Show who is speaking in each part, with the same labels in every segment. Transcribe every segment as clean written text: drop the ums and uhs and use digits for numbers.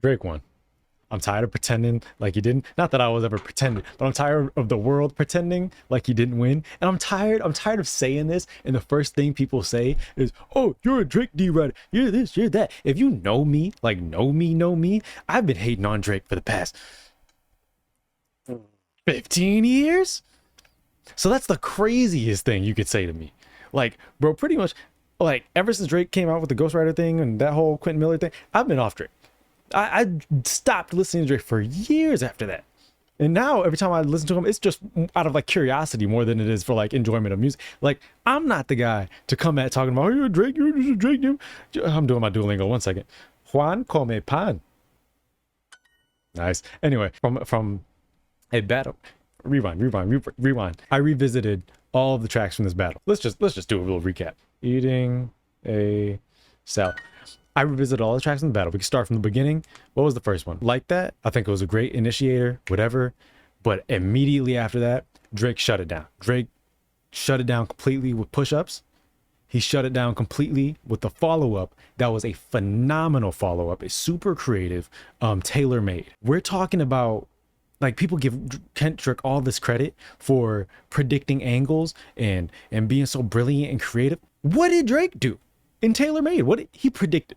Speaker 1: Drake won. I'm tired of pretending like he didn't. Not that I was ever pretending, but I'm tired of the world pretending like he didn't win. And I'm tired of saying this. And the first thing people say is, oh, you're a Drake D-Rider. You're this, you're that. If you know me, like know me, I've been hating on Drake for the past 15 years. So that's the craziest thing you could say to me. Like, bro, pretty much, like, ever since Drake came out with the Ghost Rider thing and that whole Quentin Miller thing, I've been off Drake. I stopped listening to Drake for years after that. And now every time I listen to him, it's just out of like curiosity more than it is for like enjoyment of music. Like, I'm not the guy to come at talking about, oh, you're a Drake, you're just a Drake. I'm doing my Duolingo. 1 second. Juan come pan. Nice. Anyway, from a battle. Rewind. I revisited all of the tracks from this battle. Let's just do a little recap. Eating a salad. I revisited all the tracks in the battle. We can start from the beginning. What was the first one? Like That? I think it was a great initiator, whatever. But immediately after that, Drake shut it down. Drake shut it down completely with push-ups. He shut it down completely with the follow-up. That was a phenomenal follow-up. It's super creative, tailor-made. We're talking about, like, people give Kendrick all this credit for predicting angles and being so brilliant and creative. What did Drake do in tailor-made? What did he predict?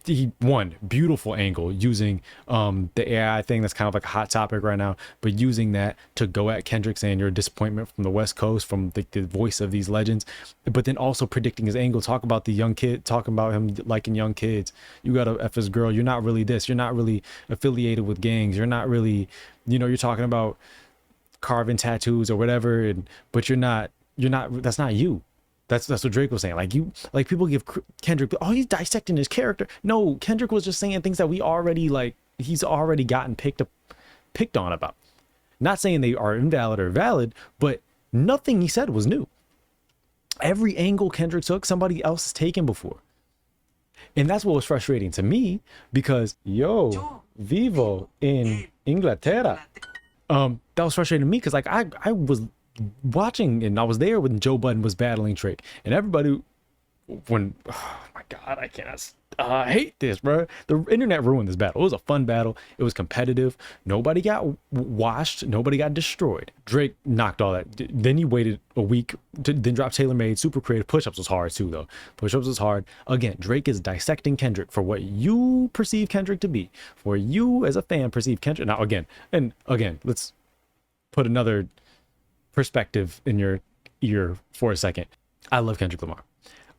Speaker 1: He won beautiful angle using the AI thing that's kind of like a hot topic right now, but using that to go at Kendrick, saying you're a disappointment from the West Coast, from the voice of these legends, but then also predicting his angle. Talk about the young kid, talking about him liking young kids. You gotta F his girl. You're not really this. You're not really affiliated with gangs. You're not really, you're talking about carving tattoos or whatever, but you're not, that's not you. That's what Drake was saying. Like people give Kendrick, oh, he's dissecting his character. No, Kendrick was just saying things that we already, like, he's already gotten picked on about. Not saying they are invalid or valid, but nothing he said was new. Every angle Kendrick took, somebody else has taken before. And that's what was frustrating to me, because vivo in Inglaterra. That was frustrating to me because, like, I was watching and I was there when Joe Budden was battling Drake, and everybody, oh my god, I hate this, bro. The internet ruined this battle. It was a fun battle. It was competitive. Nobody got washed. Nobody got destroyed. Drake knocked all that. Then he waited a week to then drop tailor-made, super creative. Push-ups was hard too, though. Push-ups was hard. Again, Drake is dissecting Kendrick for what you perceive Kendrick to be, for you as a fan perceive Kendrick. Now again, let's put another perspective in your ear for a second. I love Kendrick Lamar.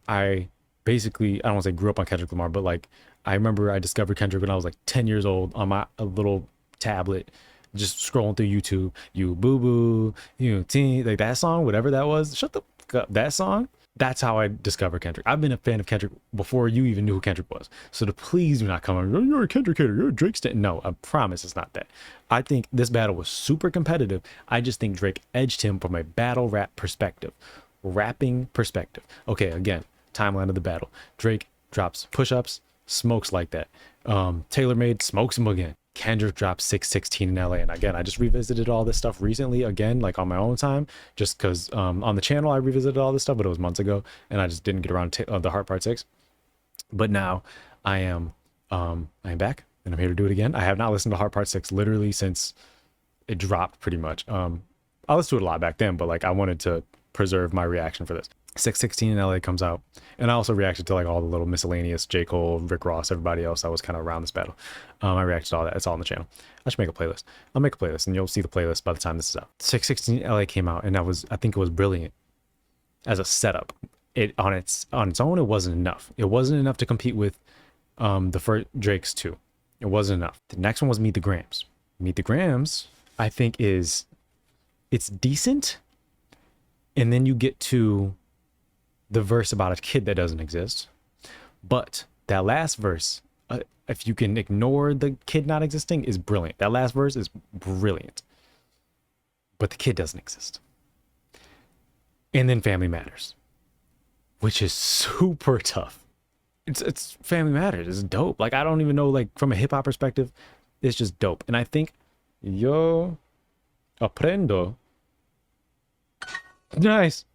Speaker 1: I don't want to say grew up on Kendrick Lamar, but like, I remember I discovered Kendrick when I was like 10 years old on my little tablet, just scrolling through YouTube. You boo boo, you teen, like that song, whatever that was. Shut the fuck up. That song. That's how I discovered Kendrick. I've been a fan of Kendrick before you even knew who Kendrick was. So please do not come on, oh, you're a Kendrick hater, you're a Drake stan. No, I promise it's not that. I think this battle was super competitive. I just think Drake edged him from a battle rap perspective. Rapping perspective. Okay, again, timeline of the battle. Drake drops push-ups, smokes Like That. Tailor-made, smokes him again. Kendrick dropped 616 in LA. And again, I just revisited all this stuff recently, again, like on my own time, just because on the channel I revisited all this stuff, but it was months ago and I just didn't get around to the Heart Part 6. But now I am back and I'm here to do it again. I have not listened to Heart Part 6 literally since it dropped, pretty much. I listened to it a lot back then, but like I wanted to preserve my reaction for this. 616 in LA comes out, and I also reacted to like all the little miscellaneous J. Cole, Rick Ross, everybody else that was kind of around this battle. I reacted to all that. It's all on the channel. I should make a playlist. I'll make a playlist and you'll see the playlist by the time this is out. 616 LA came out, and I think it was brilliant as a setup. It on its own, it wasn't enough. It wasn't enough to compete with the first Drake's 2. It wasn't enough. The next one was Meet the Grams. Meet the Grams, I think it's decent. And then you get to the verse about a kid that doesn't exist. But that last verse, if you can ignore the kid not existing, is brilliant. That last verse is brilliant. But the kid doesn't exist. And then Family Matters, which is super tough. It's Family Matters. It's dope. Like, I don't even know, like, from a hip hop perspective, it's just dope. And I think yo aprendo. Nice.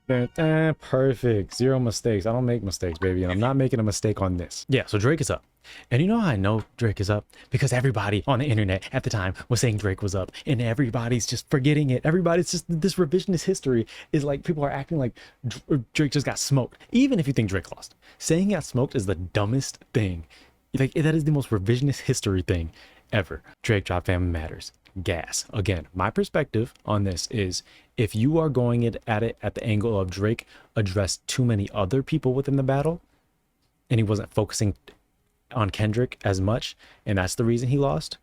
Speaker 1: Perfect. 0 mistakes. I don't make mistakes, baby. And I'm not making a mistake on this. Yeah, so Drake is up. And you know how I know Drake is up? Because everybody on the internet at the time was saying Drake was up, and everybody's just forgetting it. Everybody's just, this revisionist history is like, people are acting like Drake just got smoked. Even if you think Drake lost, saying he got smoked is the dumbest thing. Like, that is the most revisionist history thing ever. Drake dropped Family Matters. Gas. Again, my perspective on this is, if you are going at it at the angle of Drake addressed too many other people within the battle, and he wasn't focusing on Kendrick as much, and that's the reason he lost,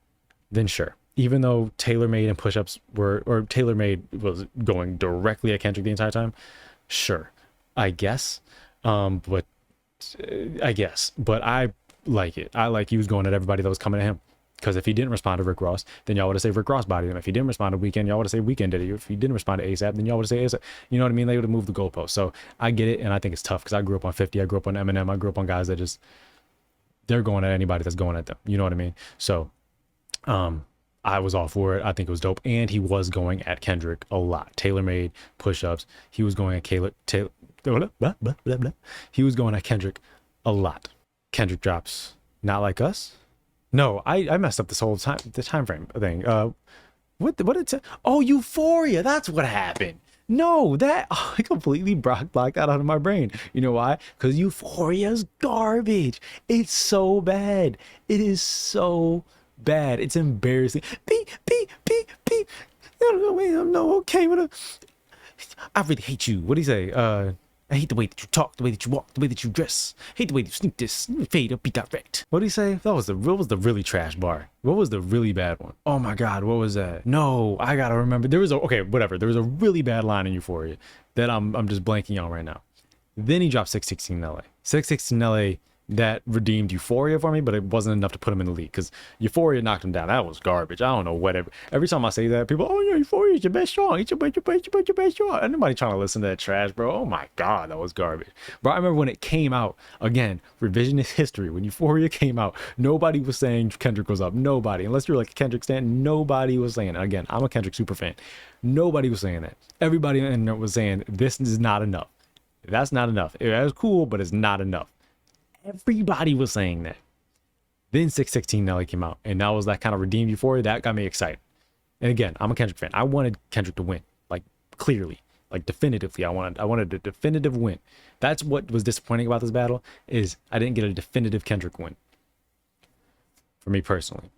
Speaker 1: then sure. Even though Taylor Made and push-ups were, or Taylor Made was going directly at Kendrick the entire time, sure, I guess. But I like it. I like he was going at everybody that was coming at him. Because if he didn't respond to Rick Ross, then y'all would have said Rick Ross bodied him. If he didn't respond to Weekend, y'all would have said Weekend did it. If he didn't respond to ASAP, then y'all would have said ASAP. You know what I mean? They would have moved the goalpost. So I get it, and I think it's tough because I grew up on 50. I grew up on Eminem. I grew up on guys that just, they're going at anybody that's going at them. You know what I mean? So I was all for it. I think it was dope. And he was going at Kendrick a lot. Taylor Made, push-ups. He was going at Taylor, blah, blah, blah, blah. He was going at Kendrick a lot. Kendrick drops Not Like Us. No, I messed up this whole time, the time frame thing. What did it? Oh, Euphoria. That's what happened. No, I completely blocked that out of my brain. You know why? Because Euphoria's garbage. It's so bad. It is so bad. It's embarrassing. Beep, beep, beep, beep. I'm okay with it. I really hate you. What do you say? I hate the way that you talk, the way that you walk, the way that you dress. Hate the way you sneak this, fade up, be direct. What do you say? What was the really trash bar? What was the really bad one? Oh my God, what was that? No, I gotta remember. There was a really bad line in Euphoria that I'm just blanking on right now. Then he dropped 616 LA. 616 LA, that redeemed Euphoria for me, but it wasn't enough to put him in the league because Euphoria knocked him down. That was garbage. I don't know, whatever. Every time I say that, people, oh yeah, Euphoria is your best song. It's your best song. Anybody trying to listen to that trash, bro? Oh my God, that was garbage. Bro, I remember when it came out, again, revisionist history, when Euphoria came out, nobody was saying Kendrick was up. Nobody. Unless you're like a Kendrick stan, nobody was saying it. Again, I'm a Kendrick super fan. Nobody was saying that. Everybody in there was saying, this is not enough. That's not enough. It was cool, but it's not enough. Everybody was saying that. Then 616 Nelly came out, and that was that kind of redeemed Euphoria. That got me excited. And again, I'm a Kendrick fan. I wanted Kendrick to win, like clearly, like definitively. I wanted a definitive win. That's what was disappointing about this battle, is I didn't get a definitive Kendrick win. For me personally.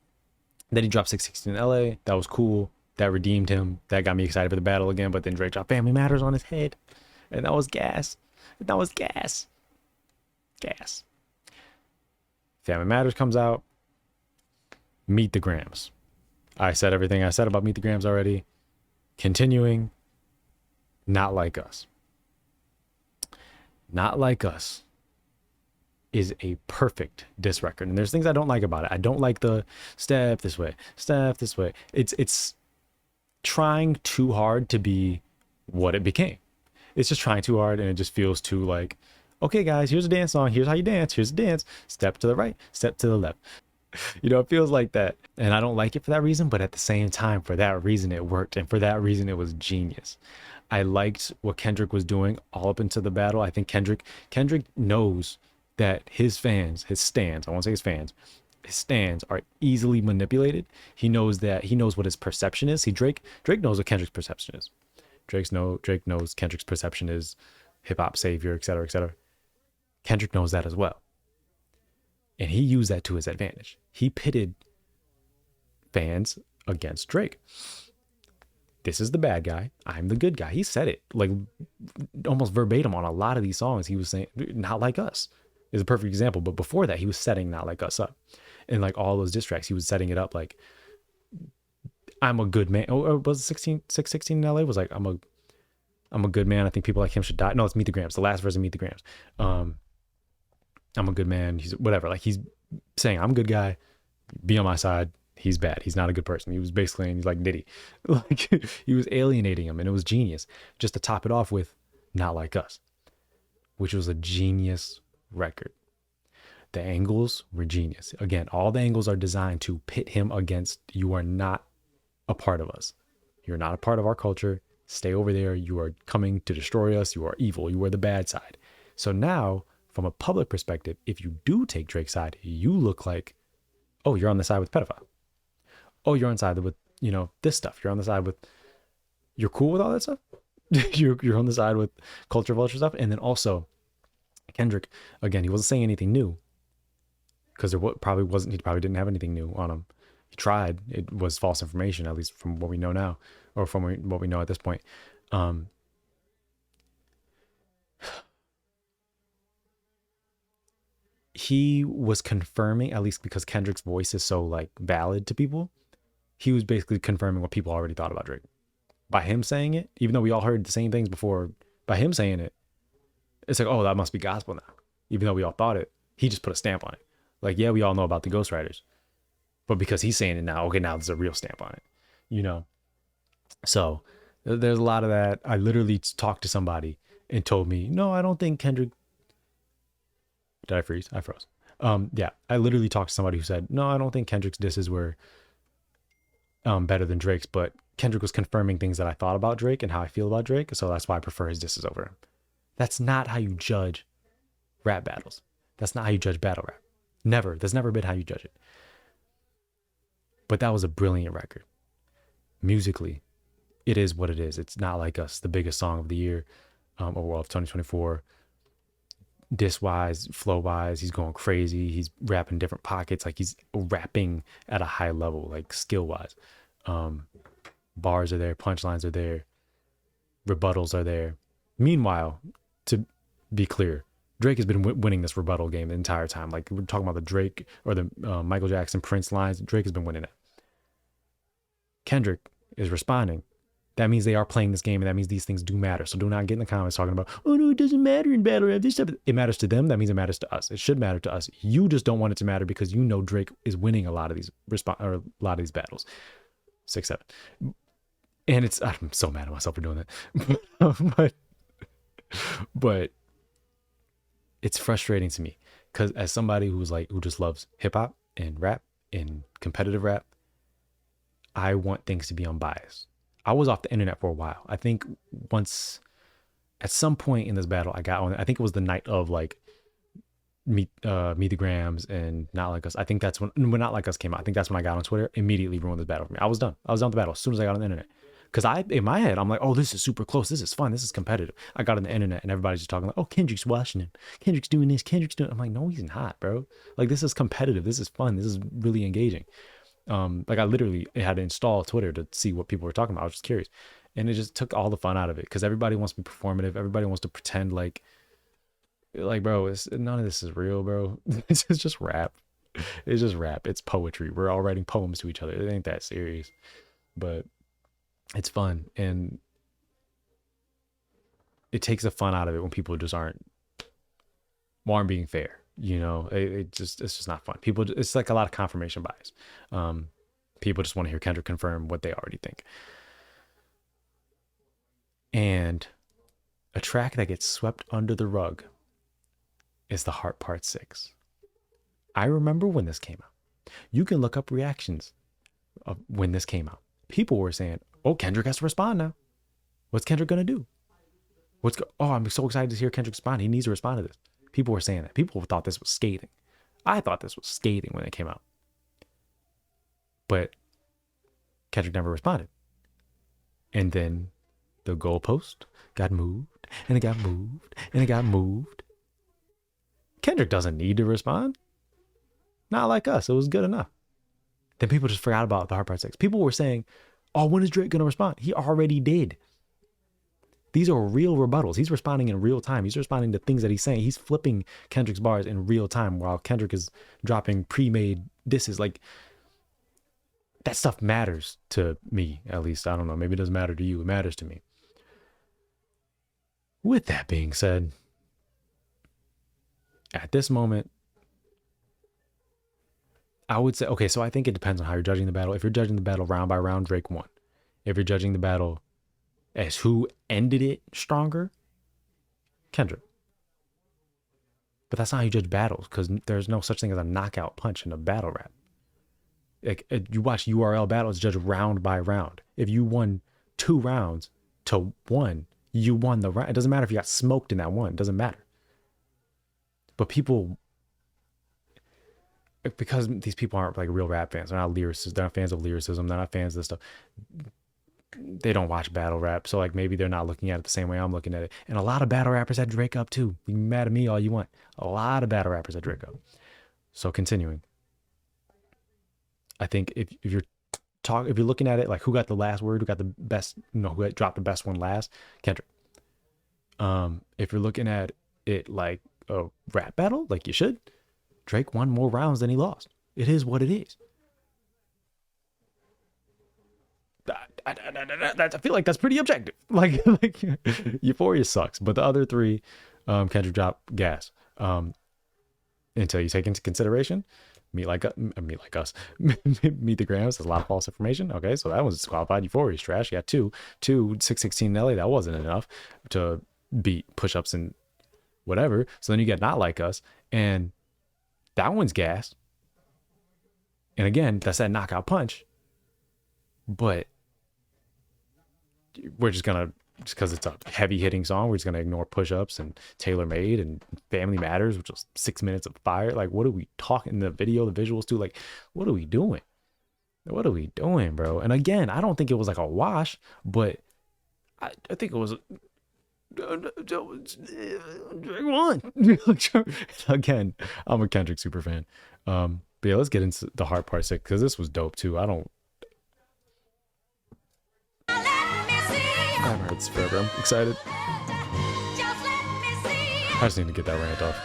Speaker 1: Then he dropped 616 LA. That was cool. That redeemed him. That got me excited for the battle again. But then Drake dropped Family Matters on his head, and that was gas. Gas. Family Matters comes out. Meet the Grams. I said everything I said about Meet the Grams already. Continuing. Not Like Us. Not Like Us is a perfect diss record. And there's things I don't like about it. I don't like the step this way. It's trying too hard to be what it became. It's just trying too hard, and it just feels too like, okay, guys, here's a dance song. Here's how you dance. Here's a dance. Step to the right, step to the left. You know, it feels like that. And I don't like it for that reason, but at the same time, for that reason, it worked. And for that reason, it was genius. I liked what Kendrick was doing all up into the battle. I think Kendrick knows that his fans, his stans, I won't say his fans, his stans are easily manipulated. He knows what his perception is. Drake knows what Kendrick's perception is. Drake knows Kendrick's perception is hip hop savior, etc., etc. Kendrick knows that as well. And he used that to his advantage. He pitted fans against Drake. This is the bad guy. I'm the good guy. He said it like almost verbatim on a lot of these songs. He was saying, Not Like Us is a perfect example. But before that, he was setting Not Like Us up. And like all those diss tracks, he was setting it up like, I'm a good man. Oh, was it 616 in LA? Was like, I'm a good man. I think people like him should die. No, it's Meet the Grams. The last verse of Meet the Grams. I'm a good man. He's whatever. Like he's saying, I'm a good guy. Be on my side. He's bad. He's not a good person. He was basically, he's like Diddy. Like he was alienating him, and it was genius. Just to top it off with Not Like Us, which was a genius record. The angles were genius. Again, all the angles are designed to pit him against, you are not a part of us. You're not a part of our culture. Stay over there. You are coming to destroy us. You are evil. You are the bad side. So now, from a public perspective, if you do take Drake's side, you look like, oh, you're on the side with pedophile. Oh, you're on side with, this stuff. You're on the side with, you're cool with all that stuff. you're on the side with culture vulture stuff. And then also Kendrick, again, he wasn't saying anything new because there probably wasn't, he probably didn't have anything new on him. He tried. It was false information, at least from what we know now, or from what we know at this point. He was confirming, at least because Kendrick's voice is so like valid to people, he was basically confirming what people already thought about Drake. By him saying it, even though we all heard the same things before, by him saying it, it's like, oh, that must be gospel now. Even though we all thought it, he just put a stamp on it. Like, yeah, we all know about the ghostwriters, but because he's saying it now, okay, now there's a real stamp on it, So there's a lot of that. I literally talked to somebody and told me, no, I don't think Kendrick. Did I freeze? I froze. Yeah, I literally talked to somebody who said, no, I don't think Kendrick's disses were better than Drake's, but Kendrick was confirming things that I thought about Drake and how I feel about Drake, so that's why I prefer his disses over him. That's not how you judge rap battles. That's not how you judge battle rap. Never. That's never been how you judge it. But that was a brilliant record. Musically, it is what it is. It's Not Like Us, the biggest song of the year, overall of 2024. Diss-wise, flow-wise, he's going crazy. He's rapping different pockets. Like, he's rapping at a high level, like skill-wise. Bars are there, punchlines are there, rebuttals are there. Meanwhile, to be clear, Drake has been winning this rebuttal game the entire time. Like, we're talking about the Drake or the Michael Jackson, Prince lines. Drake has been winning it. Kendrick is responding. That means they are playing this game, and that means these things do matter. So do not get in the comments talking about, oh no, it doesn't matter in battle rap. This stuff, it matters to them. That means it matters to us. It should matter to us. You just don't want it to matter because you know Drake is winning a lot of these battles. 6-7. And I'm so mad at myself for doing that. but it's frustrating to me because as somebody who just loves hip hop and rap and competitive rap, I want things to be unbiased. I was off the internet for a while. I think once, at some point in this battle, I got on. I think it was the night of like Meet the Grams and Not Like Us. I think that's when Not Like Us came out. I think that's when I got on Twitter. Immediately ruined this battle for me. I was done with the battle as soon as I got on the internet. Because in my head, I'm like, oh, this is super close. This is fun. This is competitive. I got on the internet and everybody's just talking like, oh, Kendrick's watching him. Kendrick's doing this. Kendrick's doing. I'm like, no, he's not, bro. Like, this is competitive. This is fun. This is really engaging. Like, I literally had to install Twitter to see what people were talking about. I was just curious, and it just took all the fun out of it because everybody wants to be performative. Everybody wants to pretend like bro, none of this is real, bro. It's just rap. It's just rap. It's poetry. We're all writing poems to each other. It ain't that serious, but it's fun, and it takes the fun out of it when people just aren't being fair. It's just not fun. It's like a lot of confirmation bias. People just want to hear Kendrick confirm what they already think. And a track that gets swept under the rug is The Heart Part 6. I remember when this came out. You can look up reactions of when this came out. People were saying, oh, Kendrick has to respond now. What's Kendrick going to do? I'm so excited to hear Kendrick respond. He needs to respond to this. People were saying that. People thought this was scathing. I thought this was scathing when it came out. But Kendrick never responded. And then the goalpost got moved, and it got moved, and it got moved. Kendrick doesn't need to respond. Not Like Us. It was good enough. Then people just forgot about The Heart Part 6. People were saying, oh, when is Drake going to respond? He already did. These are real rebuttals. He's responding in real time. He's responding to things that he's saying. He's flipping Kendrick's bars in real time while Kendrick is dropping pre-made disses. Like, that stuff matters to me, at least. I don't know. Maybe it doesn't matter to you. It matters to me. With that being said, at this moment, I would say, okay, so I think it depends on how you're judging the battle. If you're judging the battle round by round, Drake won. If you're judging the battle as who ended it stronger, Kendrick. But that's not how you judge battles, because there's no such thing as a knockout punch in a battle rap. Like, you watch URL battles judged round by round. If you won 2 rounds to 1, you won the round. It doesn't matter if you got smoked in that one. It doesn't matter. But people, because these people aren't like real rap fans, they're not lyricists, they're not fans of lyricism, they're not fans of this stuff. They don't watch battle rap, so like maybe they're not looking at it the same way I'm looking at it. And a lot of battle rappers had Drake up too. You can be mad at me all you want. A lot of battle rappers had Drake up. So continuing, I think if you're looking at it like who got the last word, who got the best, who had dropped the best one last, Kendrick. If you're looking at it like a rap battle, like you should, Drake won more rounds than he lost. It is what it is. I feel like that's pretty objective. Like Euphoria sucks, but the other three, Kendrick dropped gas. Until you take into consideration, Meet Like Us, Meet the Grams. There's a lot of false information. Okay, so that was disqualified. Euphoria's trash. You got two 616 in LA. That wasn't enough to beat push-ups and whatever. So then you get Not Like Us, and that one's gas. And again, that's that knockout punch. But we're just because it's a heavy hitting song, we're just gonna ignore push-ups and Tailor Made and Family Matters, which was 6 minutes of fire. Like, what are we talking? The video, the visuals too. Like, what are we doing? What are we doing, bro? And again, I don't think it was like a wash, but I think it was one. Again, I'm a Kendrick super fan. But yeah, let's get into the hard part 6 because this was dope too. I haven't heard this forever. I'm excited. I just need to get that rant off.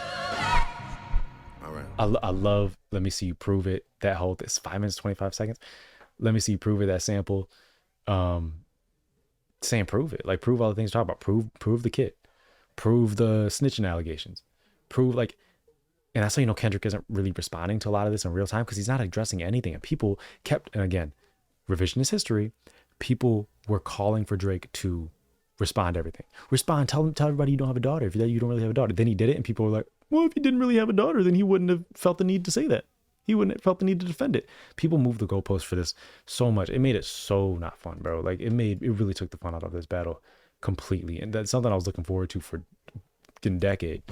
Speaker 1: All right. I love Let Me See You Prove It. That whole, this 5 minutes, 25 seconds. Let Me See You Prove It, that sample. Saying prove it. Like, prove all the things you talk about. Prove the kid. Prove the snitching allegations. Prove, like, and that's how you know Kendrick isn't really responding to a lot of this in real time because he's not addressing anything. And people kept, and again, revisionist history, people were calling for Drake to respond to everything. Respond, tell everybody you don't have a daughter. If you don't really have a daughter. Then he did it, and people were like, well, if he didn't really have a daughter, then he wouldn't have felt the need to say that. He wouldn't have felt the need to defend it. People moved the goalpost for this so much. It made it so not fun, bro. Like, it really took the fun out of this battle completely. And that's something I was looking forward to for a decade.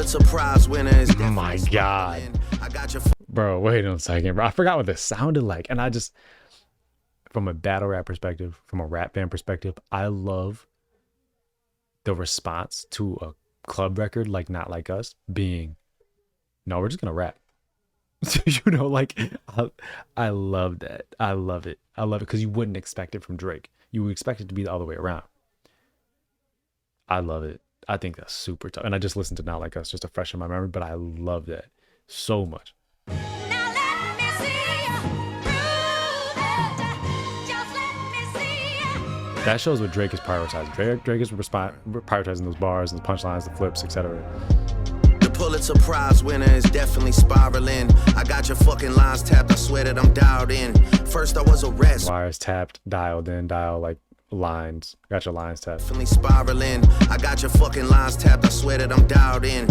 Speaker 2: Surprise winner is
Speaker 1: oh my god,
Speaker 2: I got your
Speaker 1: bro. Wait a second, bro. I forgot what this sounded like, and I just, from a battle rap perspective, from a rap fan perspective, I love the response to a club record like Not Like Us being, no, we're just gonna rap. So, like, I love that. I love it because you wouldn't expect it from Drake. You would expect it to be the other way around. I love it. I think that's super tough. And I just listened to Not Like Us just to freshen my memory, but I love that so much. That shows what Drake is prioritizing. Drake is prioritizing those bars and the punchlines, the flips, etc.
Speaker 2: The Pulitzer Prize winner is definitely spiraling. I got your fucking lines tapped. I swear that I'm dialed in. First I was a rest.
Speaker 1: Wires tapped, dialed in, like lines. Got your lines tapped.
Speaker 2: Definitely spiraling. I got your fucking lines tapped. I swear that I'm dialed in.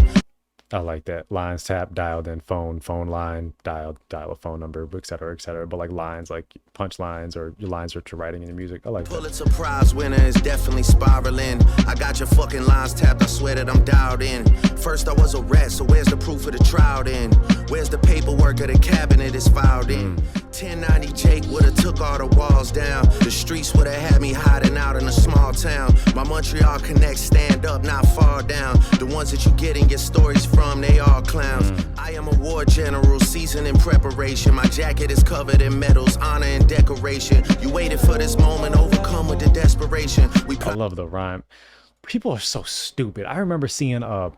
Speaker 1: I like that. Lines tapped, dialed in, phone line, dial a phone number, etc., etc. But like lines, like punch lines or your lines that you're writing in your music. I like that.
Speaker 2: Pulitzer Prize winner is definitely spiraling. I got your fucking lines tapped. I swear that I'm dialed in. First I was a rat, so where's the proof of the trial then? Where's the paperwork of the cabinet is filed in? 1090 Jake would've took all the walls down. The streets would've had me hiding out in a small town. My Montreal connects stand up, not fall down. The ones that you get and get stories from, they all clowns. I am a war general, seasoned in preparation. My jacket is covered in medals, honor and decoration. You waited for this moment, overcome with the desperation.
Speaker 1: I love the rhyme. People are so stupid. I remember seeing and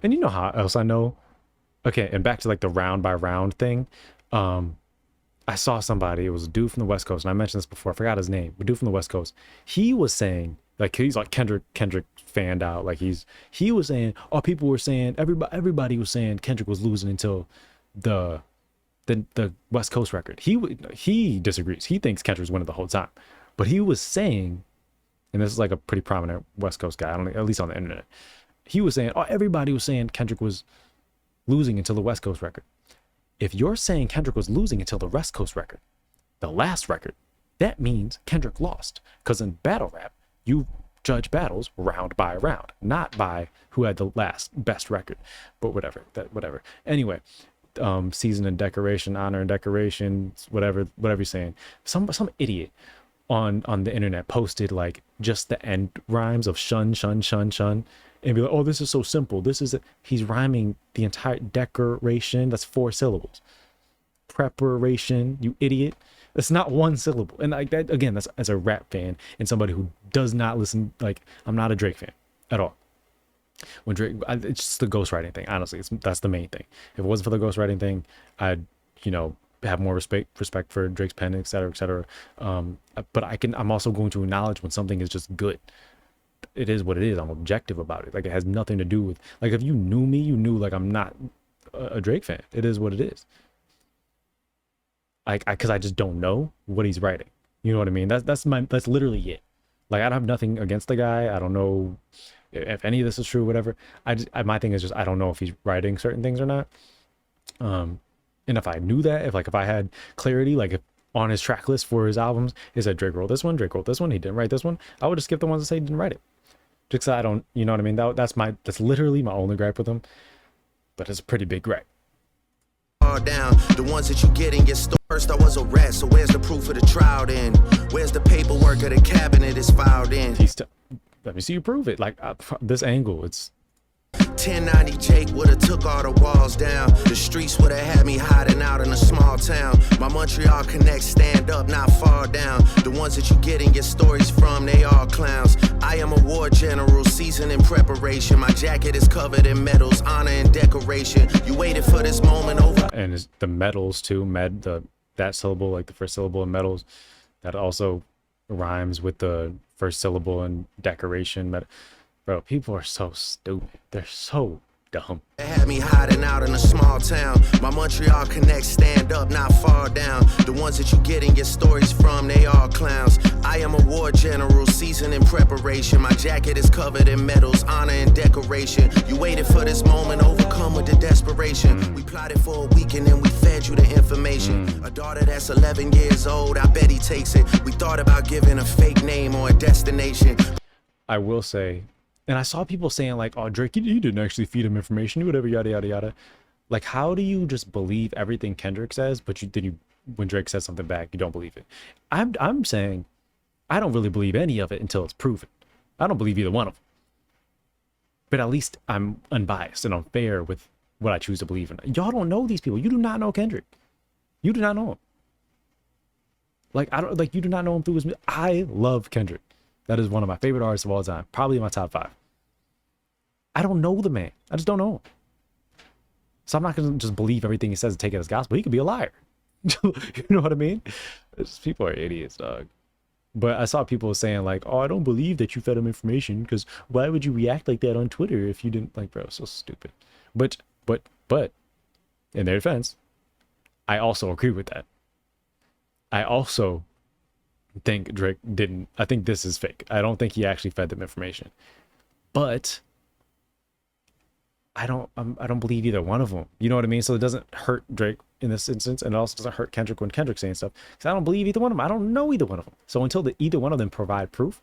Speaker 1: you know how else I know? Okay, and back to like the round by round thing. I saw somebody, it was a dude from the West Coast, and I mentioned this before, I forgot his name, but dude from the West Coast. He was saying, like, he's like Kendrick fanned out, like he was saying, oh, people were saying, everybody was saying Kendrick was losing until the West Coast record. He disagrees. He thinks Kendrick was winning the whole time, but he was saying, and this is like a pretty prominent West Coast guy, I don't know, at least on the internet. He was saying, oh, everybody was saying Kendrick was losing until the West Coast record. if you're saying Kendrick was losing until the West Coast record, the last record, that means Kendrick lost. Because in battle rap, you judge battles round by round, not by who had the last best record. But whatever. Anyway, season and decoration, honor and decoration, whatever you're saying. Some idiot on the internet posted like just the end rhymes of shun, and be like, oh, this is so simple. He's rhyming the entire decoration. That's 4 syllables. Preparation, you idiot. That's not 1 syllable. And like that, again, that's as a rap fan and somebody who does not listen. Like, I'm not a Drake fan at all. When Drake, it's just the ghostwriting thing. Honestly, that's the main thing. If it wasn't for the ghostwriting thing, I'd, have more respect for Drake's pen, et cetera. But I'm also going to acknowledge when something is just good. It is what it is. I'm objective about it. Like, it has nothing to do with, like, if you knew me, you knew like I'm not a Drake fan. It is what it is. Like, because I just don't know what he's writing. You know what I mean? That's literally it. Like, I don't have nothing against the guy. I don't know if any of this is true, whatever. My thing is just, I don't know if he's writing certain things or not. And if I knew that, if I had clarity, like if on his track list for his albums, it said Drake wrote this one, he didn't write this one, I would just skip the ones that say he didn't write it. Just so I don't, you know what I mean? That's literally my only gripe with him. But it's a pretty big gripe.
Speaker 2: Down the ones that you get in your store. First I was a rat, so where's the proof of the trial then? Where's the paperwork of the cabinet is filed in?
Speaker 1: Let me see you prove it. Like, this angle, it's
Speaker 2: 1090 Jake would've took all the walls down. The streets would've had me hiding out in a small town. My Montreal connects stand up, not fall down. The ones that you getting your stories from, they all clowns. I am a war general, seasoned in preparation. My jacket is covered in medals, honor and decoration. You waited for this moment over.
Speaker 1: And it's the medals too, that syllable, like the first syllable in medals, that also rhymes with the first syllable in decoration. Bro, people are so stupid. They're so dumb.
Speaker 2: They had me hiding out in a small town. My Montreal connects stand up, not fall down. The ones that you getting your stories from, they all clowns. I am a war general, seasoned in preparation. My jacket is covered in medals, honor and decoration. You waited for this moment, overcome with the desperation. We plotted for a week and then we fed you the information. A daughter that's 11 years old, I bet he takes it. We thought about giving a fake name or a destination.
Speaker 1: I will say, and I saw people saying like, oh, Drake, you didn't actually feed him information, whatever, yada, yada, yada. Like, how do you just believe everything Kendrick says, but when Drake says something back, you don't believe it? I'm saying I don't really believe any of it until it's proven. I don't believe either one of them. But at least I'm unbiased and unfair with what I choose to believe in. Y'all don't know these people. You do not know Kendrick. You do not know him. You do not know him through his music. I love Kendrick. That is one of my favorite artists of all time. Probably in my top 5. I don't know the man. I just don't know him. So I'm not going to just believe everything he says and take it as gospel. He could be a liar. You know what I mean? People are idiots, dog. But I saw people saying like, oh, I don't believe that you fed him information because why would you react like that on Twitter if you didn't? Like, bro, so stupid. But in their defense, I also agree with that. I also think Drake didn't. I think this is fake. I don't think he actually fed them information. But I don't believe either one of them. You know what I mean? So it doesn't hurt Drake in this instance, and it also doesn't hurt Kendrick when Kendrick's saying stuff, because I don't believe either one of them. I don't know either one of them. So until either one of them provide proof,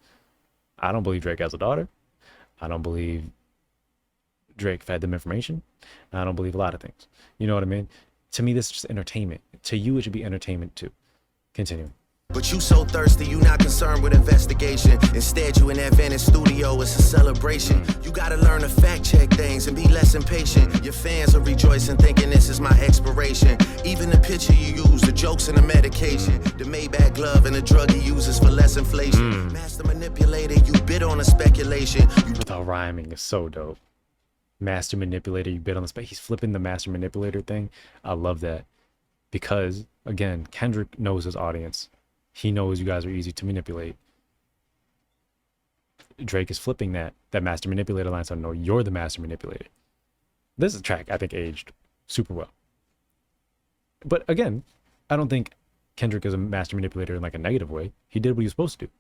Speaker 1: I don't believe Drake has a daughter. I don't believe Drake fed them information. I don't believe a lot of things. You know what I mean? To me, this is just entertainment. To you, it should be entertainment too. Continue.
Speaker 2: But you so thirsty, you not concerned with investigation. Instead, you in that Venice studio, it's a celebration. You gotta learn to fact check things and be less impatient. Your fans are rejoicing, thinking this is my expiration. Even the picture you use, the jokes and the medication, the Maybach glove and the drug he uses for less inflation. Master manipulator, you bid on a speculation.
Speaker 1: The rhyming is so dope. Master manipulator, you bid on the he's flipping the master manipulator thing. I love that. Because, again, Kendrick knows his audience. He knows you guys are easy to manipulate. Drake is flipping that master manipulator line, so no, you're the master manipulator. This is a track I think aged super well. But again, I don't think Kendrick is a master manipulator in like a negative way. He did what he was supposed to do.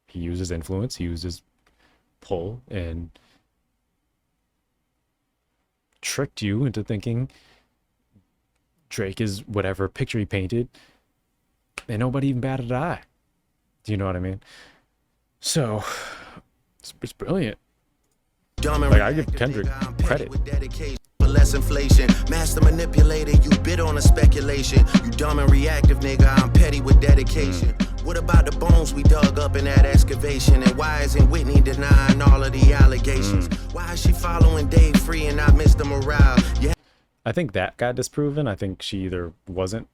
Speaker 1: He used his influence, he used his pull, and tricked you into thinking Drake is whatever picture he painted, and nobody even batted an eye. Do you know what I mean? So it's brilliant. Like, I give Kendrick credit.
Speaker 2: For less inflation, master manipulator, you bid on a speculation. You dumb and reactive, nigga, I'm petty with dedication. What about the bones we dug up in that excavation? And why isn't Whitney denying all of the allegations? Why is she following Dave Free and not Mr. Morale? Yeah.
Speaker 1: I think that got disproven. I think she either wasn't,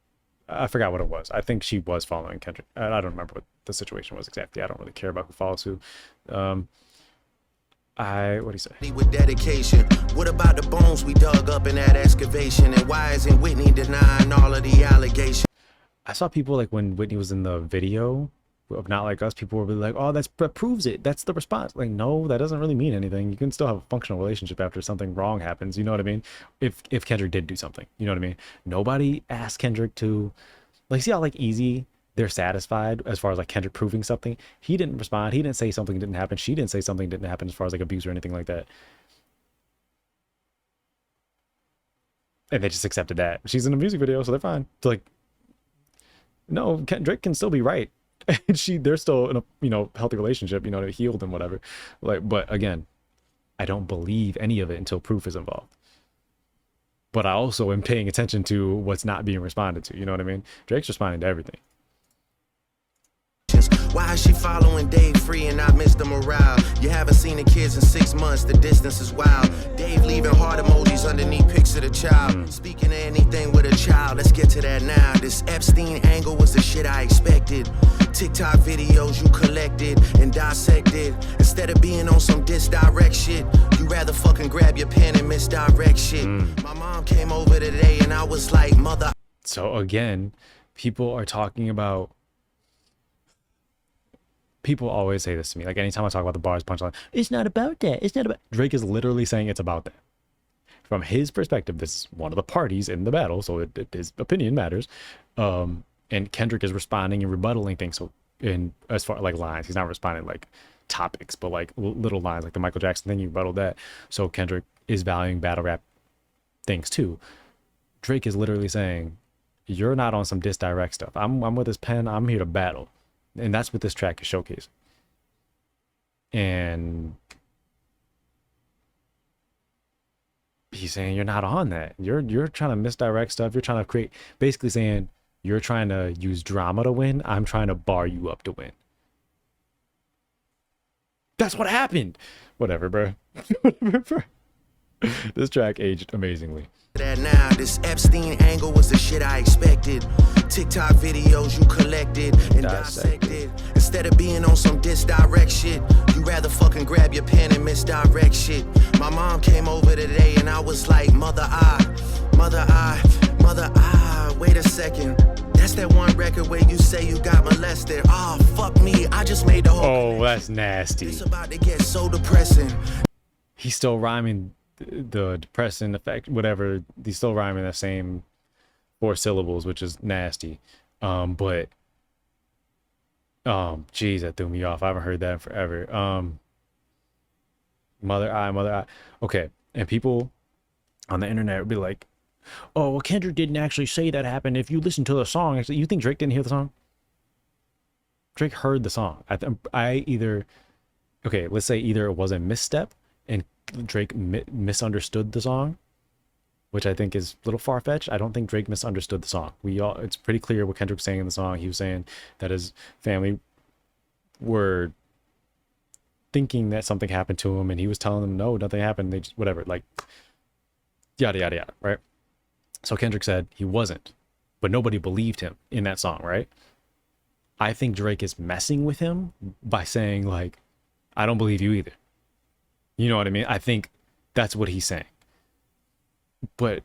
Speaker 1: I forgot what it was. I think she was following Kendrick. I don't remember what the situation was exactly. I don't really care about who follows who. What do you say?
Speaker 2: With dedication. What about the bones we dug up in that excavation? And why isn't Whitney denying all of the allegations?
Speaker 1: I saw people, like, when Whitney was in the video of Not Like Us, people were really like, oh, that proves it. That's the response. Like, no, that doesn't really mean anything. You can still have a functional relationship after something wrong happens. You know what I mean? If Kendrick did do something, you know what I mean? Nobody asked Kendrick to, like, see how, like, easy they're satisfied as far as, like, Kendrick proving something. He didn't respond. He didn't say something didn't happen. She didn't say something didn't happen as far as, like, abuse or anything like that. And they just accepted that. She's in a music video, so they're fine. So, like, no, Drake can still be right. And they're still in a, you know, healthy relationship, you know, healed and whatever. Like, but again, I don't believe any of it until proof is involved. But I also am paying attention to what's not being responded to. You know what I mean? Drake's responding to everything.
Speaker 2: Why is she following Dave Free and not Mr. Morale? You haven't seen the kids in 6 months, the distance is wild. Dave leaving heart emojis underneath pics of the child. Speaking of anything with a child, let's get to that now. This Epstein angle was the shit I expected. TikTok videos you collected and dissected. Instead of being on some disdirect shit, you rather fucking grab your pen and misdirect shit. My mom came over today and I was like, mother.
Speaker 1: So again, people are talking about, people always say this to me, like, anytime I talk about the bars punchline, it's not about that, it's not about, Drake is literally saying it's about that. From his perspective, this is one of the parties in the battle, so his opinion matters. And Kendrick is responding and rebuttaling things. So, in as far like lines, he's not responding like topics, but like little lines, like the Michael Jackson thing, he rebutted that. So Kendrick is valuing battle rap things too. Drake is literally saying, you're not on some disdirect stuff. I'm with this pen, I'm here to battle. And that's what this track is showcasing. And he's saying you're not on that. You're trying to misdirect stuff. You're trying to create, basically saying you're trying to use drama to win. I'm trying to bar you up to win. That's what happened. Whatever, bro. Whatever, bro. This track aged amazingly.
Speaker 2: That now, this Epstein angle was the shit I expected. TikTok videos you collected and dissected. Instead of being on some disdirect shit, you rather fucking grab your pen and misdirect shit. My mom came over today and I was like, mother, wait a second. That's that one record where you say you got molested. Oh, fuck me, I just made the whole.
Speaker 1: Oh, that's nasty.
Speaker 2: It's about to get so depressing.
Speaker 1: He's still rhyming the depressing effect, whatever. He's still rhyming the same 4 syllables, which is nasty. But geez, that threw me off. I haven't heard that in forever. Mother eye. Okay, and people on the internet would be like, oh, well, Kendrick didn't actually say that happened. If you listen to the song, actually, you think Drake didn't hear the song? Drake heard the song. Okay, let's say either it was a misstep and Drake misunderstood the song, which I think is a little far-fetched. I don't think Drake misunderstood the song. It's pretty clear what Kendrick's saying in the song. He was saying that his family were thinking that something happened to him, and he was telling them, no, nothing happened. They just, whatever, like, yada, yada, yada, right? So Kendrick said he wasn't, but nobody believed him in that song, right? I think Drake is messing with him by saying, like, I don't believe you either. You know what I mean? I think that's what he's saying. But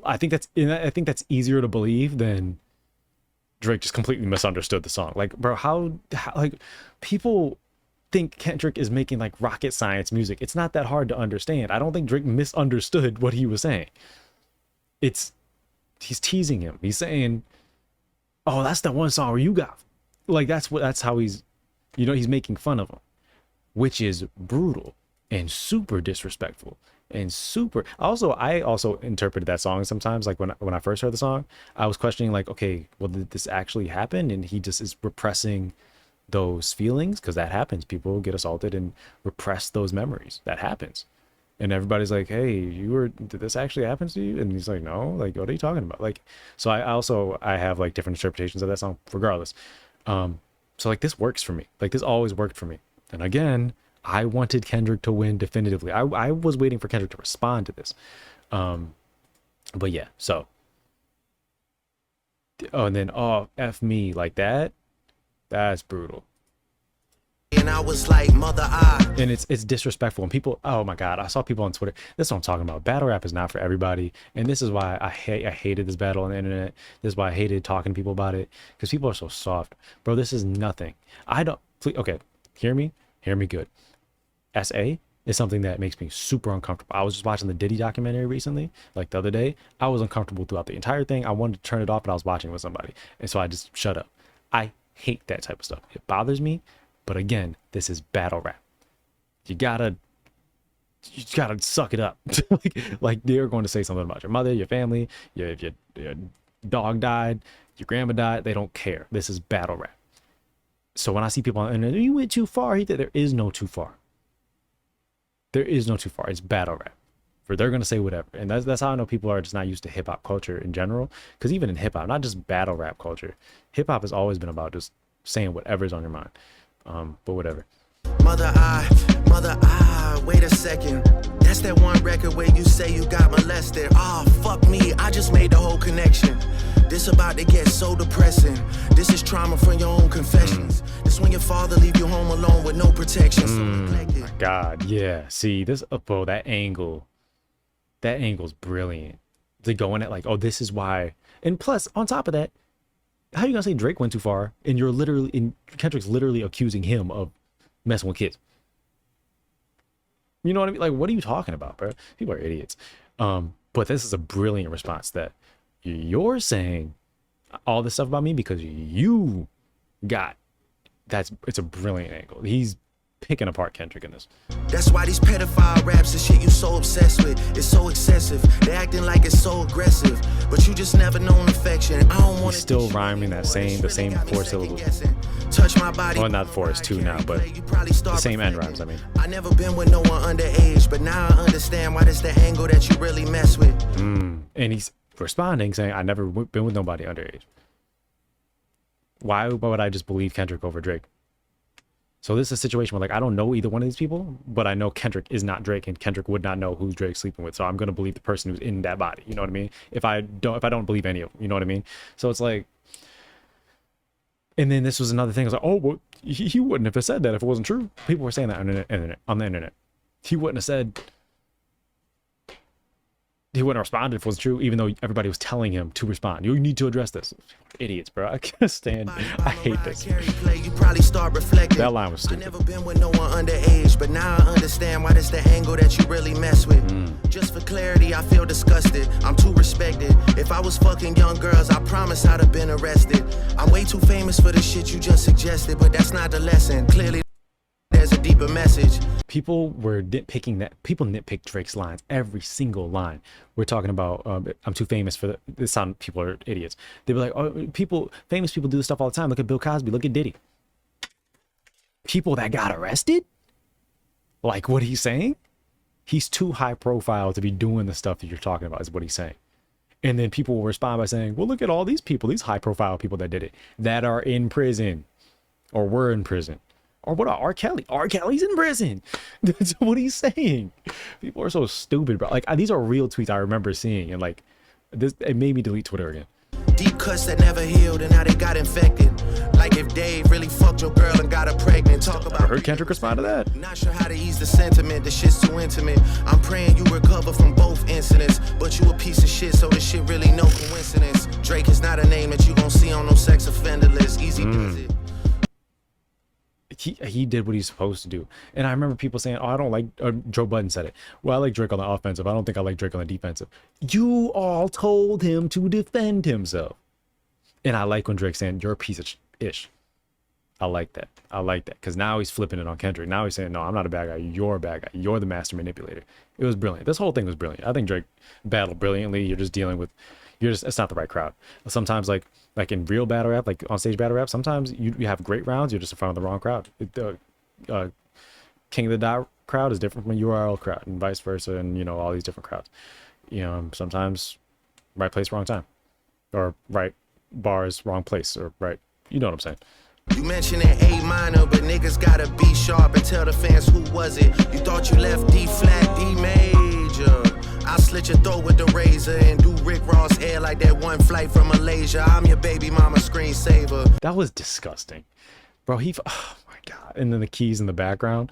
Speaker 1: I think that's easier to believe than Drake just completely misunderstood the song. Like, bro, how like people think Kendrick is making like rocket science music. It's not that hard to understand. I don't think Drake misunderstood what he was saying. He's teasing him. He's saying, oh, that's that one song where you got, like, that's how he's making fun of him, which is brutal and super disrespectful. and super. I also interpreted that song sometimes, like when I first heard the song, I was questioning like, okay, well, did this actually happen? And he just is repressing those feelings, because that happens. People get assaulted and repress those memories. That happens. And everybody's like, hey, did this actually happen to you? And he's like, no, like, what are you talking about? Like, so I have like different interpretations of that song regardless. So like this works for me. Like this always worked for me. And again, I wanted Kendrick to win definitively. I was waiting for Kendrick to respond to this. But yeah, so. Oh, and then, oh, F me like that. That's brutal.
Speaker 2: And I was like, mother,
Speaker 1: and it's disrespectful. And people, oh my God, I saw people on Twitter. This is what I'm talking about. Battle rap is not for everybody. And this is why I hated this battle on the internet. This is why I hated talking to people about it, because people are so soft. Bro, this is nothing. Okay, hear me good. SA is something that makes me super uncomfortable. I was just watching the Diddy documentary recently, like the other day. I was uncomfortable throughout the entire thing. I wanted to turn it off, but I was watching with somebody. And so I just shut up. I hate that type of stuff. It bothers me. But again, this is battle rap. You gotta suck it up. like they're going to say something about your mother, your family, if your dog died, your grandma died. They don't care. This is battle rap. So when I see people on the internet, you went too far. There is no too far. There is no too far. It's battle rap. They're gonna say whatever, and that's how I know people are just not used to hip hop culture in general. Because even in hip hop, not just battle rap culture, hip hop has always been about just saying whatever's on your mind. But whatever.
Speaker 2: Mother, wait a second. That's that one record where you say you got molested. Fuck me, I just made the whole connection. This about to get so depressing. This is trauma from your own confessions. This when your father leave you home alone with no protection. So
Speaker 1: my God, yeah. See, this, bro, that angle's brilliant. To go in it like, oh, this is why. And plus, on top of that, how are you gonna say Drake went too far and Kendrick's literally accusing him of messing with kids? You know what I mean? Like, what are you talking about, bro? People are idiots. But this is a brilliant response that you're saying all this stuff about me because you got it's a brilliant angle. He's picking apart Kendrick in this.
Speaker 2: That's why these pedophile raps and shit you so obsessed with is so excessive. They acting like it's so aggressive, but you just never known affection. I don't want.
Speaker 1: He's still rhyming the same 4 syllables.
Speaker 2: Touch my body.
Speaker 1: Well, not 4, it's 2 now, but the same end rhymes. I mean,
Speaker 2: I never been with no one underage, but now I understand why that's the angle that you really mess with.
Speaker 1: And he's responding saying, "I never been with nobody underage." Why would I just believe Kendrick over Drake? So this is a situation where, like, I don't know either one of these people, but I know Kendrick is not Drake, and Kendrick would not know who Drake's sleeping with. So I'm gonna believe the person who's in that body. You know what I mean? If I don't believe any of them, you know what I mean? So it's like, and then this was another thing. I was like, oh, well, he wouldn't have said that if it wasn't true. People were saying that on the internet. He wouldn't have said. He wouldn't have responded if it was true, even though everybody was telling him to respond. You need to address this. Idiots, bro. I can't stand. I hate this. That line was stupid.
Speaker 2: I never been with no one underage, but now I understand why that's the angle that you really mess with. Just for clarity, I feel disgusted. I'm too respected. If I was fucking young girls, I promise I'd have been arrested. I'm way too famous for the shit you just suggested, but that's not the lesson. Clearly, there's a deeper message.
Speaker 1: People were nitpicking that. People nitpick Drake's lines, every single line. We're talking about, I'm too famous for this. Sound people are idiots. They were like, oh, famous people do this stuff all the time. Look at Bill Cosby. Look at Diddy. People that got arrested? Like what he's saying? He's too high profile to be doing the stuff that you're talking about, is what he's saying. And then people will respond by saying, well, look at all these people, these high profile people that did it, that are in prison or were in prison. Or what about R. Kelly? R. Kelly's in prison. That's what he's saying. People are so stupid, bro. Like, these are real tweets I remember seeing, and like, it made me delete Twitter again.
Speaker 2: Deep cuts that never healed, and now they got infected. Like if Dave really fucked your girl and got her pregnant. Talk about.
Speaker 1: I heard Kendrick respond to that.
Speaker 2: Not sure how to ease the sentiment. The shit's too intimate. I'm praying you recover from both incidents, but you a piece of shit, so this shit really no coincidence. Drake is not a name that you gon' see on no sex offender list. Easy does it.
Speaker 1: He did what he's supposed to do. And I remember people saying, oh, I don't like, Joe Budden said it, well, I like Drake on the offensive, I don't think I like Drake on the defensive. You all told him to defend himself. And I like when Drake's saying, you're a piece of ish. I like that. I like that. Because now he's flipping it on Kendrick. Now he's saying, no, I'm not a bad guy. You're a bad guy. You're the master manipulator. It was brilliant. This whole thing was brilliant. I think Drake battled brilliantly. You're just dealing with, it's not the right crowd. Sometimes like in real battle rap, like on stage battle rap, sometimes you have great rounds. You're just in front of the wrong crowd. King of the Dot crowd is different from a URL crowd and vice versa. And, you know, all these different crowds, you know, sometimes right place, wrong time, or right bars, wrong place, or right. You know what I'm saying?
Speaker 2: You mentioned an A minor, but niggas gotta be sharp and tell the fans who was it. You thought you left D flat, D major. I slit your throat with the razor and do Rick Ross hair like that one flight from Malaysia. I'm your baby mama screensaver.
Speaker 1: That was disgusting, bro. Oh my god. And then the keys in the background,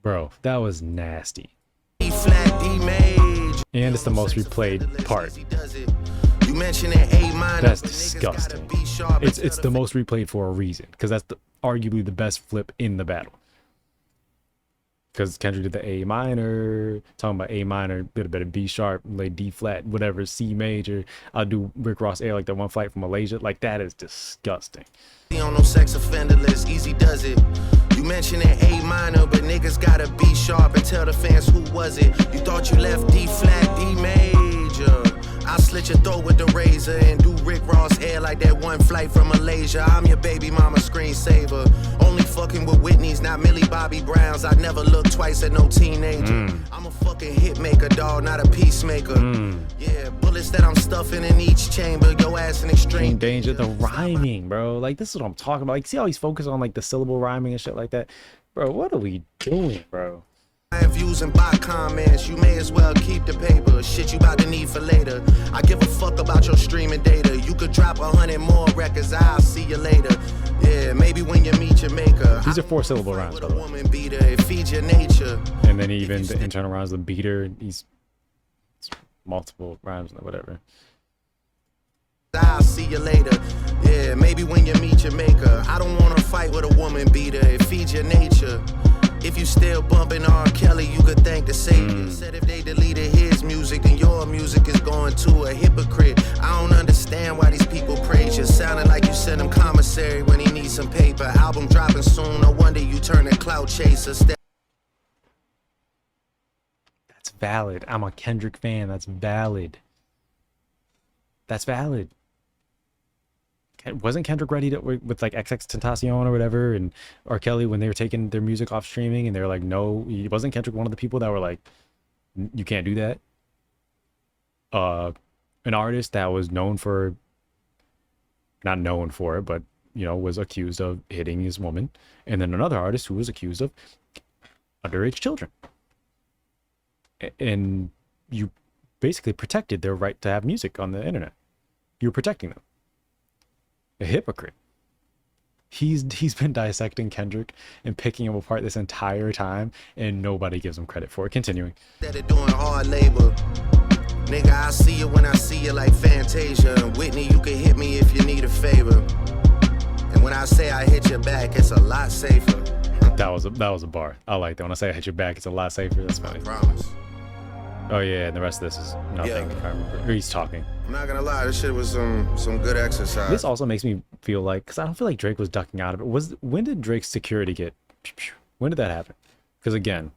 Speaker 1: bro. That was nasty.
Speaker 2: D flat, D major.
Speaker 1: And it's the most replayed part.
Speaker 2: You mentioned an A minor.
Speaker 1: That's disgusting. It's the most replayed for a reason, because that's arguably the best flip in the battle. Because Kendrick did the A minor, talking about A minor, bit of B sharp, like D flat, whatever, C major. I'll do Rick Ross air like that one flight from Malaysia. Like, that is disgusting.
Speaker 2: On no sex offender list, easy does it. You mentioned an A minor, but niggas gotta be sharp and tell the fans who was it. You thought you left D flat, D major. I slit your throat with the razor and do Rick Ross hair like that one flight from Malaysia. I'm your baby mama screensaver. Only fucking with Whitney's, not Millie Bobby Browns. I never look twice at no teenager. I'm a fucking hit maker, dog, not a peacemaker. Yeah, bullets that I'm stuffing in each chamber. Yo ass in extreme
Speaker 1: danger. The rhyming, bro. Like, this is what I'm talking about. Like, see how he's focused on like the syllable rhyming and shit like that? Bro, what are we doing, bro?
Speaker 2: Views and bot comments, you may as well keep the paper. Shit you about to need for later. I give a fuck about your streaming data. You could drop 100 more records, I'll see you later. Yeah, maybe when you meet your maker.
Speaker 1: These are 4-syllable rhymes, by the way.
Speaker 2: Woman beater, it feeds your nature.
Speaker 1: And then even the internal rhymes, the beater, it's multiple rhymes and whatever.
Speaker 2: I'll see you later. Yeah, maybe when you meet your maker. I don't want to fight with a woman beater, it feeds your nature. If you still bumping R. Kelly, you could thank the Savior. Said if they deleted his music, then your music is going to a hypocrite. I don't understand why these people praise you. Sounding like you sent him commissary when he needs some paper. Album dropping soon, no wonder you turn a clout chaser.
Speaker 1: That's valid. I'm a Kendrick fan. That's valid. That's valid. Wasn't Kendrick ready to with like XXXTentacion or whatever and R. Kelly when they were taking their music off streaming and they were like, no, wasn't Kendrick one of the people that were like, you can't do that? An artist that was known for, not known for it, but you know, was accused of hitting his woman, and then another artist who was accused of underage children, and you basically protected their right to have music on the internet. You were protecting them. A hypocrite. He's been dissecting Kendrick and picking him apart this entire time, and nobody gives him credit for it. Continuing.
Speaker 2: That are doing hard labor. Nigga, I see you when I see you like Fantasia. Whitney, you can hit me if you need a favor. And when I say I hit your back, it's a lot safer.
Speaker 1: That was a bar. I like that. When I say I hit your back, it's a lot safer. That's funny.
Speaker 2: I promise.
Speaker 1: Oh yeah, and the rest of this is nothing.
Speaker 2: Yeah.
Speaker 1: If I remember. Or he's talking.
Speaker 2: I'm not gonna lie, this shit was some good exercise.
Speaker 1: This also makes me feel like, because I don't feel like Drake was ducking out of it. When did Drake's security get? When did that happen? Because again,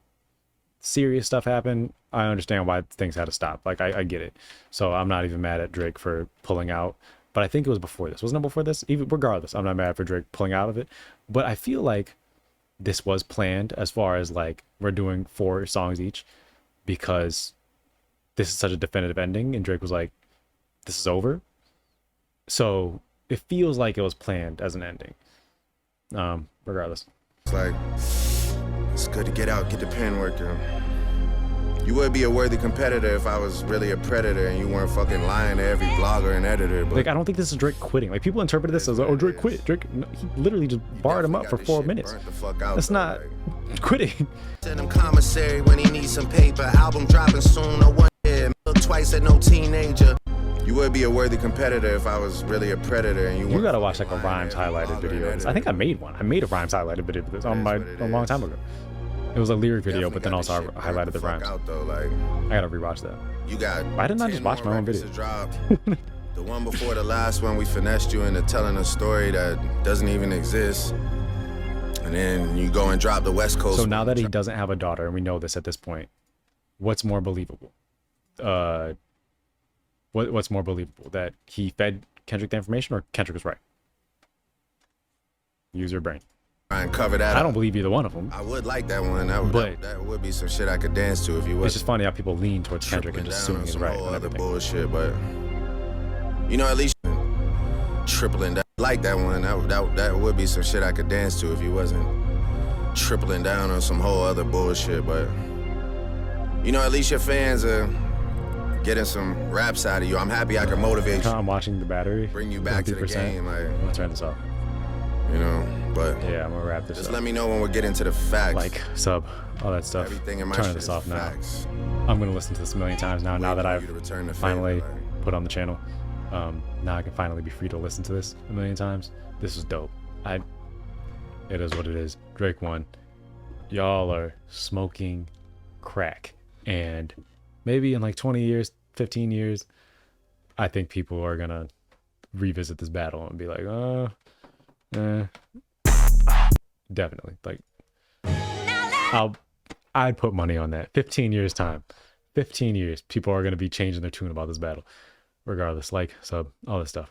Speaker 1: serious stuff happened. I understand why things had to stop. Like I get it. So I'm not even mad at Drake for pulling out. But I think it was before this. Wasn't it before this? Even regardless, I'm not mad for Drake pulling out of it. But I feel like this was planned as far as like we're doing 4 songs each because this is such a definitive ending, and Drake was like, this is over. So it feels like it was planned as an ending. Regardless.
Speaker 2: It's like, it's good to get out, get the pen working. You would be a worthy competitor if I was really a predator and you weren't fucking lying to every blogger and editor. But
Speaker 1: like, I don't think this is Drake quitting. Like, people interpreted this as, oh, Drake quit. Drake, no, he literally just barred him up for 4 minutes. That's not quitting.
Speaker 2: Send him commissary when he needs some paper. Album dropping soon, no one look twice at no teenager. You would be a worthy competitor if I was really a predator and you
Speaker 1: gotta watch like a rhymes highlighted video. I think I made one. I made a rhymes highlighted video for this a long time ago. It was a lyric video, but then also I highlighted the rhymes. I gotta rewatch that. Why didn't I just watch my own video?
Speaker 2: The one before the last one, we finessed you into telling a story that doesn't even exist. And then you go and drop the West Coast.
Speaker 1: So now that he doesn't have a daughter, and we know this at this point, what's more believable? What's more believable? That he fed Kendrick the information, or Kendrick was right? Use your brain.
Speaker 2: Try and cover that.
Speaker 1: I don't believe either one of them.
Speaker 2: I would like that one. That would be some shit I could dance to if you was.
Speaker 1: It's just funny how people lean towards Kendrick and just assuming he's right on
Speaker 2: other
Speaker 1: everything.
Speaker 2: bullshit, but you know, at least tripling down like that one. That would be some shit I could dance to if you wasn't tripling down on some whole other bullshit. But you know, at least your fans are getting some raps out of you. I'm happy I can motivate you.
Speaker 1: I'm watching the battery.
Speaker 2: Bring you back to the game. Like,
Speaker 1: I'm gonna turn this off.
Speaker 2: You know, but
Speaker 1: yeah, I'm gonna wrap this up.
Speaker 2: Just let me know when we're getting to the facts.
Speaker 1: Like, sub, all that stuff.
Speaker 2: Everything in my
Speaker 1: turn
Speaker 2: shit
Speaker 1: this
Speaker 2: is
Speaker 1: off
Speaker 2: facts.
Speaker 1: now. I'm gonna listen to this a million times now. Now that I've finally put on the channel, now I can finally be free to listen to this a million times. This is dope. It is what it is. Drake won. Y'all are smoking crack, and maybe in like 20 years, 15 years, I think people are gonna revisit this battle and be like, definitely. Like, I'd put money on that. 15 years time, 15 years, people are gonna be changing their tune about this battle, regardless. Like, sub, all this stuff.